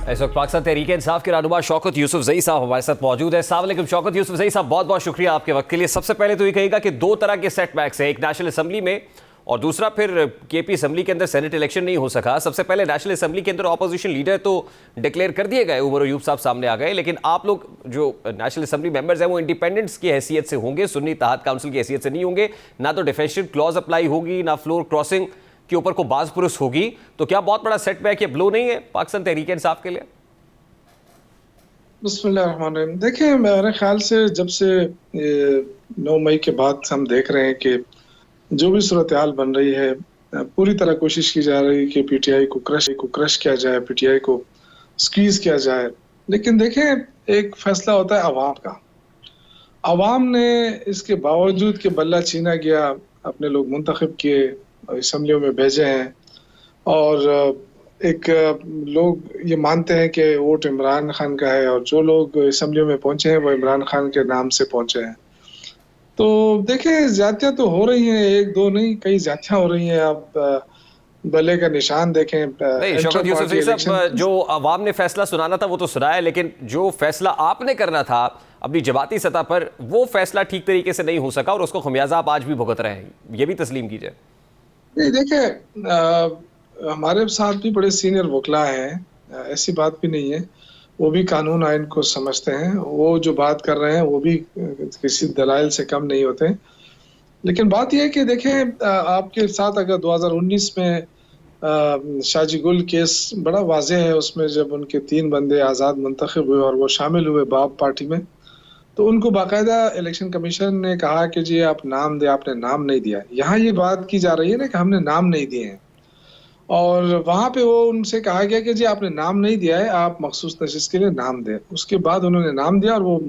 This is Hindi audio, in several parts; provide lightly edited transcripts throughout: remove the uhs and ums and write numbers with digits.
इस वक्त पाकिस्तान तहरीक इंसाफ के रहनुमा शौकत यूसुफ ज़ई साहब हमारे साथ मौजूद है। अस्सलाम वालेकुम शौकत यूसुफ ज़ई साहब, बहुत बहुत शुक्रिया आपके वक्त के लिए। सबसे पहले तो ये कहिएगा कि दो तरह के सेटबैक्स हैं, एक नेशनल असम्बली में और दूसरा फिर केपी असम्बली के अंदर सेनेट इलेक्शन नहीं हो सका। सबसे पहले नेशनल असम्बली के अंदर ऑपोजिशन लीडर तो डिक्लेयर कर दिए गए, उमर अयूब साहब सामने आ गए, लेकिन आप लोग जो नेशनल असम्बली मेंबर्स हैं वो इंडिपेंडेंट्स की हैसियत से होंगे, सुन्नी इत्तेहाद काउंसिल की हैसियत से नहीं होंगे। ना तो डिफेंसिव क्लॉज अप्लाई होगी, ना फ्लोर क्रॉसिंग के ऊपर को बाज पुरुष होगी। तो क्या बहुत बड़ा सेटबैक या ब्लो नहीं है पाकिस्तान तहरीक इंसाफ के लिए? बिस्मिल्लाहिर्रहमानिर्रहीम। देखिए, मेरे ख्याल से जब से 9 मई के बाद हम देख रहे हैं कि जो भी सूरत हाल बन रही है, पूरी तरह कोशिश की जा रही है कि पीटीआई को क्रश किया जाए, पीटीआई को स्क्वीज किया जाए। लेकिन देखें, एक फैसला होता है अवाम का। अवाम ने इसके बावजूद कि बल्ला छीना गया, अपने लोग मुंतखब किए, असम्बलियों में भेजे हैं और एक लोग ये मानते हैं कि वोट इमरान खान का है और जो लोग असम्बलियों में पहुंचे हैं वो इमरान खान के नाम से पहुंचे हैं। तो देखें, ज्यादतियां तो हो रही हैं, एक दो नहीं, कई ज्यादतियां हो रही हैं। आप बल्ले का निशान देखें। नहीं शौकत यूसुफ ज़ई साहब, जो अवाम ने फैसला सुनाना था वो तो सुनाया, लेकिन जो फैसला आपने करना था अपनी जमाती सतह पर, वो फैसला ठीक तरीके से नहीं हो सका और उसको खमियाजा आप आज भी भुगत रहे हैं, ये भी तस्लीम कीजिए। नहीं, देखें, हमारे साथ भी बड़े सीनियर वकला हैं, ऐसी बात भी नहीं है। वो भी कानून आइन को समझते हैं, वो जो बात कर रहे हैं वो भी किसी दलाइल से कम नहीं होते। लेकिन बात यह है कि देखें, आपके साथ अगर 2019 में शाजी गुल केस बड़ा वाज़ेह है, उसमें जब उनके 3 बंदे आज़ाद मुंतखब हुए और वो शामिल हुए बाप पार्टी में, तो उनको बाकायदा इलेक्शन कमीशन ने कहा कि जी आप नाम दें, आपने नाम नहीं दिया। यहाँ ये बात की जा रही है ना कि हमने नाम नहीं दिए हैं, और वहां पे वो उनसे कहा गया कि जी आपने नाम नहीं दिया है, आप मखसूस नशिस्त के लिए नाम दें। उसके बाद उन्होंने नाम दिया और वो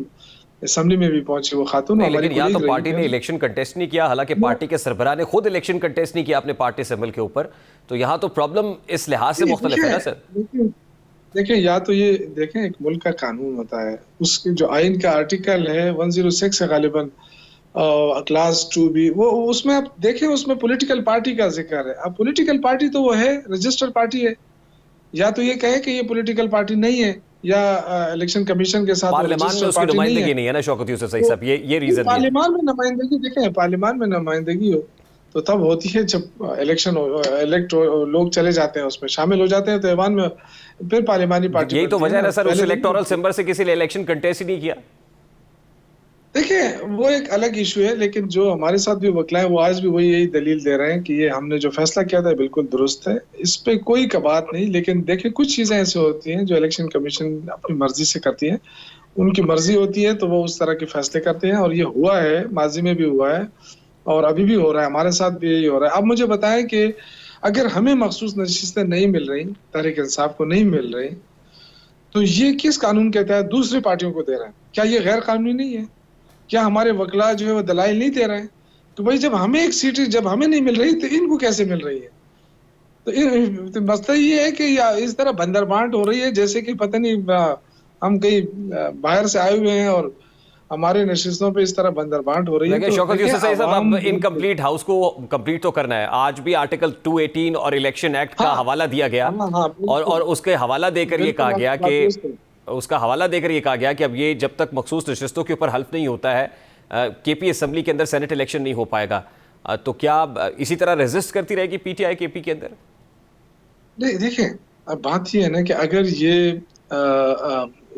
असेंबली में भी पहुंची, वो खातून। लेकिन यहाँ तो पार्टी ने इलेक्शन कंटेस्ट नहीं किया, हालांकि पार्टी के सरबराह ने खुद इलेक्शन कंटेस्ट नहीं किया अपने पार्टी सिंबल के ऊपर, तो यहाँ तो प्रॉब्लम इस लिहाज से मुख्तलिफ है ना सर। देखिए, या तो ये देखें, एक मुल्क का कानून होता है, उसके जो आइन का आर्टिकल है 106 है गालिबन, क्लास 2B, वो उसमें आप देखें, उसमें पॉलिटिकल पार्टी का जिक्र है। अब पॉलिटिकल पार्टी तो वो है, रजिस्टर्ड पार्टी है। या तो ये कहे कि ये पॉलिटिकल पार्टी नहीं है, या इलेक्शन कमीशन के साथ पार्लियामान में उसकी नुमाइंदगी नहीं है ना शौकत यूसुफ ज़ई साहब, ये रीजन है। पार्लियामान में नुमाइंदगी, देखें, पार्लियामान में नुमाइंदगी हो तो तब होती है जब इलेक्शन इलेक्ट लोग चले जाते हैं, उसमें शामिल हो जाते हैं, तो ऐवान में फिर पार्लियामानी पार्टी। यही तो वजह है ना सर, उस इलेक्टोरल सिंबल से किसी ने इलेक्शन कंटेस्ट ही नहीं किया। देखिए, वो एक अलग इशू है, लेकिन जो हमारे साथ भी वकला है वो आज भी वही यही दलील दे रहे हैं कि ये हमने जो फैसला किया था बिल्कुल दुरुस्त है, इस पे कोई कबात नहीं। लेकिन देखिए, कुछ चीजें ऐसी होती हैं जो इलेक्शन कमीशन अपनी मर्जी से करती है, उनकी मर्जी होती है तो वो उस तरह के फैसले करते हैं, और ये हुआ है, माजी में भी हुआ है और अभी भी हो रहा है, हमारे साथ भी यही हो रहा है। अब मुझे बताएं कि अगर हमें मखसूस नशिस्तें नहीं मिल रही, तहरीक इंसाफ को नहीं मिल रही, तो ये किस कानून के तहत दूसरी पार्टियों को दे रहे हैं? क्या ये गैर कानूनी नहीं है? क्या हमारे वकला जो है वो दलाइल नहीं दे रहे हैं? तो भाई, जब हमें एक सीट जब हमें नहीं मिल रही तो इनको कैसे मिल रही है? तो मसला ये है कि या इस तरह बंदर बांट हो रही है जैसे कि पता नहीं हम कहीं बाहर से आए हुए हैं और हमारे नशिस्तों पे इस तरह बंदर बांट हो रही है। तो शौकत यूसुफ ज़ई साहब, अब इनकम्प्लीट हाउस को कंप्लीट तो करना है। आज भी आर्टिकल 218 और इलेक्शन एक्ट का हवाला दिया गया, और उसके हवाला देकर ये कहा गया कि अब ये जब तक मखसूस नशिस्तों के ऊपर हल्फ नहीं होता है, केपी असम्बली के अंदर सेनेट इलेक्शन नहीं हो पाएगा। तो क्या इसी तरह रेजिस्ट करती रहेगी पीटीआई केपी के अंदर? नहीं, देखें, अब बात ये है ना कि अगर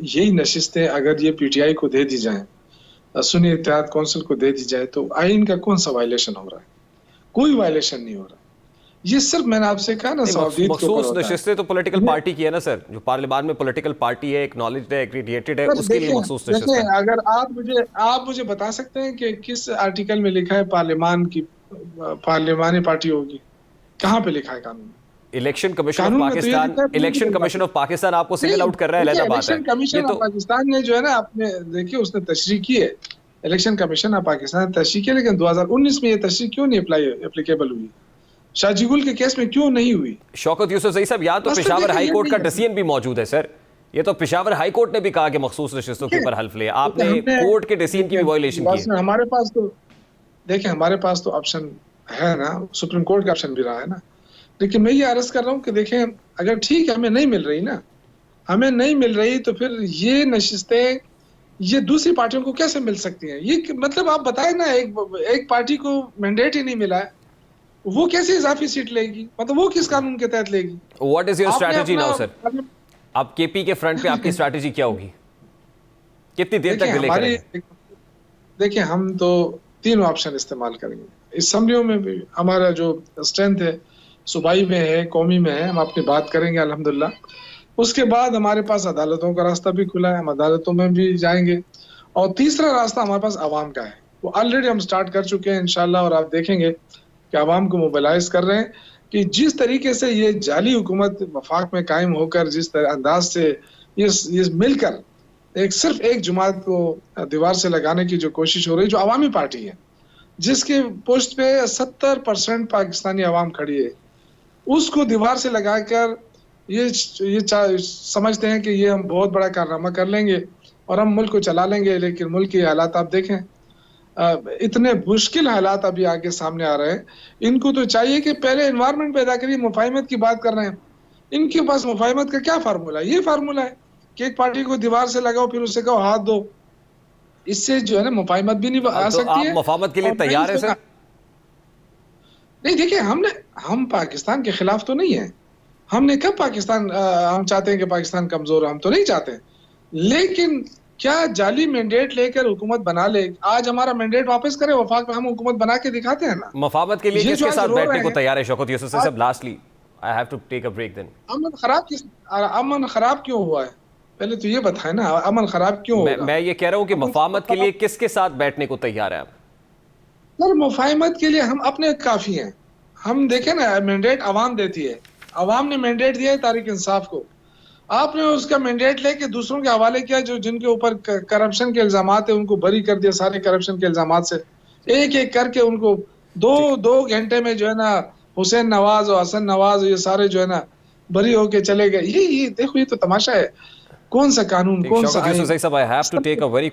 यही नशिस्तें अगर ये पीटीआई को दे दी जाएं, सुन्नी इत्तेहाद काउंसिल को दे दी जाए, तो आइन का कौन सा वायलेशन हो रहा है? कोई वायलेशन नहीं हो रहा। ये सिर्फ मैंने आपसे कहा ना, मखसूस नशिस्तें तो पॉलिटिकल पार्टी की है ना सर, जो पार्लियामान में पॉलिटिकल पार्टी है, एक्नॉलेज्ड है, एक्रीडिएटेड है, उसके लिए मखसूस नशिस्तें। अगर आप मुझे बता सकते हैं कि किस आर्टिकल में लिखा है पार्लियामानी पार्टी होगी? कहाँ पे लिखा है कानून? इलेक्शन कमीशन ऑफ पाकिस्तान आपको सिंगल आउट कर रहा है, अलग बात है। इलेक्शन कमीशन ऑफ पाकिस्तान ने जो है ना, आपने देखिए, उसने तशरीह की है, इलेक्शन कमीशन ऑफ पाकिस्तान ने तशरीह की, लेकिन 2019 में ये तशरीह क्यों नहीं एप्लीकेबल हुई? शाजी गुल के केस में क्यों नहीं हुई? शौकत यूसुफ ज़ई साहब, यहाँ तो पेशावर हाई कोर्ट का डिसीजन भी मौजूद है सर। ये तो पेशावर हाई कोर्ट ने भी कहा कि मखसूस नशिस्तों के ऊपर हल्फ ले, आपने कोर्ट के डिसीजन की भी वायलेशन की है। हमारे पास तो देखिए, हमारे पास तो ऑप्शन है ना, सुप्रीम कोर्ट का ऑप्शन भी रहा है ना। लेकिन मैं ये अर्ज कर रहा हूँ कि देखें, अगर ठीक है हमें नहीं मिल रही ना, हमें नहीं मिल रही, तो फिर ये नशिस्तें ये दूसरी पार्टियों को कैसे मिल सकती हैं? ये मतलब आप बताएं ना, एक पार्टी को मैंडेट ही नहीं मिला है, वो कैसे इजाफी सीट लेगी? मतलब वो किस कानून के तहत लेगी? व्हाट इज योर आपने स्ट्रैटेजी अपना नाउ सर? आप केपी के फ्रंट पे आपकी स्ट्रैटेजी क्या होगी? कितनी देर तक देखिए डिले हमारी करेंगे? देखिए हम तो तीनों ऑप्शन इस्तेमाल करेंगे। असम्बलियों में भी हमारा जो स्ट्रेंथ है, सूबाई में है, कौमी में है, हम अपनी बात करेंगे अल्हम्दुलिल्लाह। उसके बाद हमारे पास अदालतों का रास्ता भी खुला है, हम अदालतों में भी जाएंगे। और तीसरा रास्ता हमारे पास अवाम का है, वो ऑलरेडी हम स्टार्ट कर चुके हैं इंशाल्लाह। और आप देखेंगे कि अवाम को मोबिलाइज कर रहे हैं कि जिस तरीके से ये जाली हुकूमत वफाक में कायम होकर, जिस अंदाज से ये मिलकर सिर्फ एक जमात को दीवार से लगाने की जो कोशिश हो रही है, जो अवामी पार्टी है, जिसके पोस्ट पे 70% पाकिस्तानी अवाम खड़ी है, उसको दीवार से लगाकर ये समझते हैं कि ये हम बहुत बड़ा कारनामा कर लेंगे और हम मुल्क को चला लेंगे। लेकिन मुल्क के हालात आप देखें, इतने मुश्किल हालात अभी आगे सामने आ रहे हैं। इनको तो चाहिए कि पहले एनवायरनमेंट पैदा करिए। मुफाहिमत की बात कर रहे हैं, इनके पास मुफाहिमत का क्या फार्मूला है? ये फार्मूला है कि एक पार्टी को दीवार से लगाओ, फिर उससे कहो हाथ दो। इससे जो है ना मुफाहिमत भी नहीं आ तो सकती आप है। मुफाहमत के लिए और तैयार है सर? नहीं, देखिए हम पाकिस्तान के खिलाफ तो नहीं है। हमने कब पाकिस्तान हम चाहते हैं कि पाकिस्तान कमजोर हो, हम तो नहीं चाहते। लेकिन क्या जाली मैंडेट लेकर हुकूमत बना ले? आज हमारा मैंडेट वापस करे वफाक में, हम हुकूमत बना के दिखाते हैं ना। मुफाहमत के लिए ये जो किसके आज साथ रो बैठने रहे को हैं, तैयार है शौकत यूसुफ आज साहब? Lastly I have to take a break then. अमन खराब क्यों हुआ है? पहले तो ये बताएं ना, अमन खराब क्यों होगा? मैं ये कह रहा हूं कि मुफाहमत के खराब, लिए किसके साथ बैठने को तैयार है आप? सर मुफाहिमत के लिए हम अपने काफी हैं। हम देखें ना, मैंडेट अवाम देती है, अवाम ने मैंडेट दिया है तारीक इंसाफ को। आपने उसका मैंडेट लेके दूसरों के हवाले किया, जो जिनके ऊपर करप्शन के इल्जामात है उनको बरी कर दिया सारे करप्शन के इल्जामात से। एक एक करके उनको दो ठीक। दो घंटे में जो है ना, हुसैन नवाज और हसन नवाज ये सारे जो है ना बरी होके चले गए। ये देखो, ये तो तमाशा है। कौन सा कानून, कौन सा शौकत यूसुफ आइन? साहब, I have to take a very